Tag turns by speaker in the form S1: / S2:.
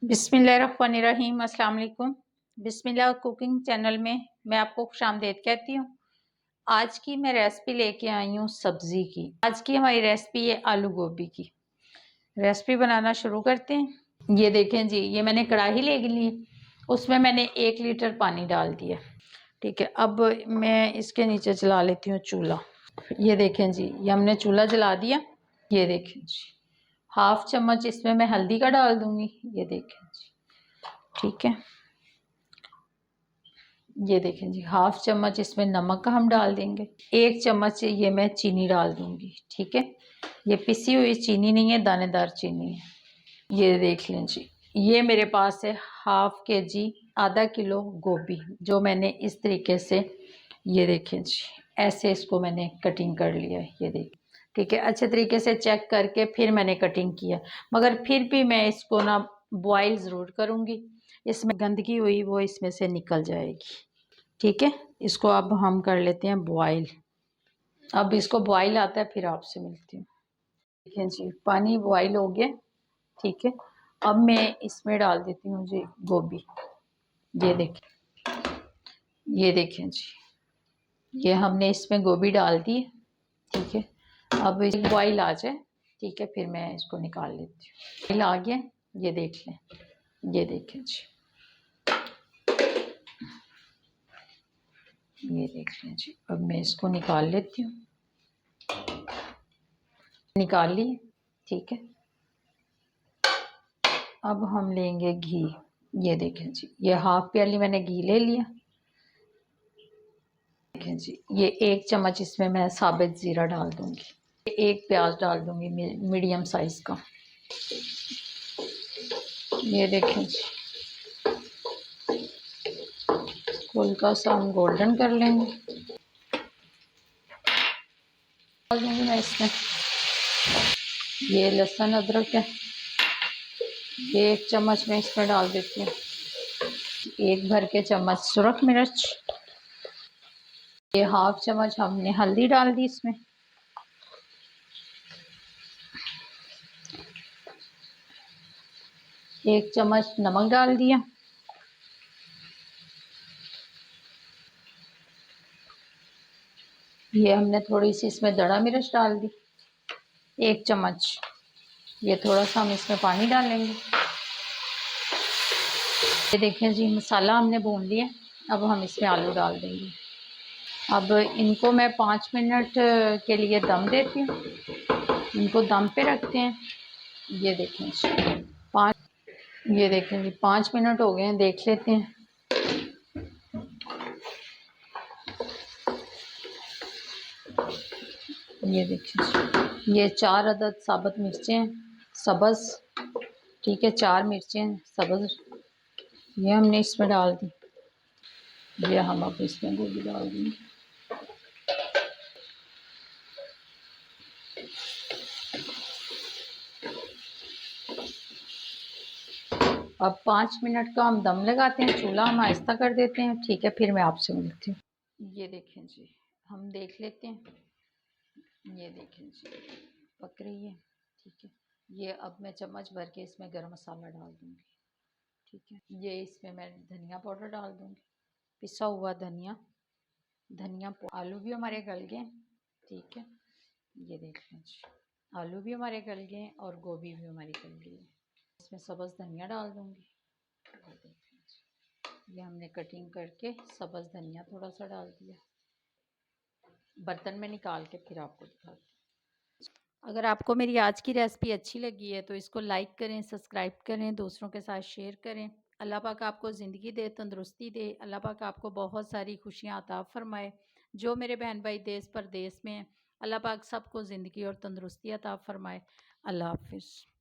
S1: बिस्मिल्लाहिर्रहमानिर्रहीम। अस्सलाम वालेकुम। बिस्मिल्लाह कुकिंग चैनल में मैं आपको खुशामदीद कहती हूँ। आज की मैं रेसिपी लेके आई हूँ सब्जी की। आज की हमारी रेसिपी है आलू गोभी की। रेसिपी बनाना शुरू करते हैं। ये देखें जी, ये मैंने कढ़ाई ले ली, उसमें मैंने 1 लीटर पानी डाल दिया। ठीक है, अब मैं इसके नीचे जला लेती हूँ चूल्हा। ये देखें जी, ये हमने चूल्हा जला दिया। ये देखें जी, 1/2 चम्मच इसमें मैं हल्दी का डाल दूंगी। ये देखें जी, ठीक है। ये देखें जी, 1/2 चम्मच इसमें नमक का हम डाल देंगे। 1 चम्मच ये मैं चीनी डाल दूंगी। ठीक है, ये पिसी हुई चीनी नहीं है, दानेदार चीनी है। ये देख लें जी, ये मेरे पास है 1/2 kg, आधा किलो गोभी, जो मैंने इस तरीके से, ये देखें जी, ऐसे इसको मैंने कटिंग कर लिया है। ये देखें, ठीक है, अच्छे तरीके से चेक करके फिर मैंने कटिंग किया। मगर फिर भी मैं इसको ना बॉयल ज़रूर करूँगी, इसमें गंदगी हुई वो इसमें से निकल जाएगी। ठीक है, इसको अब हम कर लेते हैं बॉयल। अब इसको बॉयल आता है, फिर आपसे मिलती हूँ। देखिए जी, पानी बॉयल हो गया। ठीक है, अब मैं इसमें डाल देती हूँ जी गोभी। ये देखें, ये देखें जी, ये हमने इसमें गोभी डाल दी है। ठीक है, अब एक बॉयल आ जाए, ठीक है, फिर मैं इसको निकाल लेती हूँ। बॉयल आ गया, ये देख लें। ये देखें जी, ये देख लें जी, अब मैं इसको निकाल लेती हूँ। निकाल ली। ठीक है, अब हम लेंगे घी। ये देखें जी, ये 1/2 प्याली मैंने घी ले लिया। देखें जी, ये 1 चम्मच इसमें मैं साबित ज़ीरा डाल दूंगी। 1 प्याज डाल दूंगी मीडियम साइज का। ये देखें जी, हल्का सा हम गोल्डन कर लेंगे। डाल दूंगी मैं इसमें। ये लहसुन अदरक है, ये 1 चम्मच मैं इसमें डाल देती हूँ। 1 भर के चम्मच सुरख मिर्च, ये 1/2 चम्मच हमने हल्दी डाल दी इसमें। 1 चम्मच नमक डाल दिया। ये हमने थोड़ी सी इसमें दड़ा मिर्च डाल दी, 1 चम्मच। ये थोड़ा सा हम इसमें पानी डालेंगे। ये देखें जी, मसाला हमने भून लिया। अब हम इसमें आलू डाल देंगे। अब इनको मैं 5 मिनट के लिए दम देती हूँ। इनको दम पे रखते हैं। ये देखें जी, 5 ये देखें जी, 5 मिनट हो गए हैं, देख लेते हैं। ये देखिए जी, ये 4 अदद साबुत मिर्चें सब्ज़। ठीक है, 4 मिर्चें सब्ज़ ये हमने इसमें डाल दी। ये हम अब इसमें गोभी डाल देंगे। अब 5 मिनट का हम दम लगाते हैं, चूल्हा हम आहिस्ता कर देते हैं। ठीक है, फिर मैं आपसे मिलती हूँ। ये देखें जी, हम देख लेते हैं। ये देखें जी, पक रही है। ठीक है, ये अब मैं चम्मच भर के इसमें गरम मसाला डाल दूँगी। ठीक है, ये इसमें मैं धनिया पाउडर डाल दूँगी, पिसा हुआ धनिया। आलू भी हमारे गल गए। ठीक है, ये देख लें जी, आलू भी हमारे गल गए और गोभी भी हमारी गल गई है। इसमें सब्ज़ धनिया डाल दूँगी। ये देख लें जी, ये हमने कटिंग करके सब्ज़ धनिया थोड़ा सा डाल दिया। बर्तन में निकाल के फिर आपको दिखाती हूँ। अगर आपको मेरी आज की रेसिपी अच्छी लगी है तो इसको लाइक करें, सब्सक्राइब करें, दूसरों के साथ शेयर करें। अल्लाह पाक आपको ज़िंदगी दे, तंदुरुस्ती दे। अल्लाह पाक आपको बहुत सारी खुशियाँ अता फ़रमाए। जो मेरे बहन भाई देश परदेश में हैं, अल्लाह पाक सबको ज़िंदगी और तंदुरुस्ती अता फ़रमाए। अल्लाह हाफ़िज़।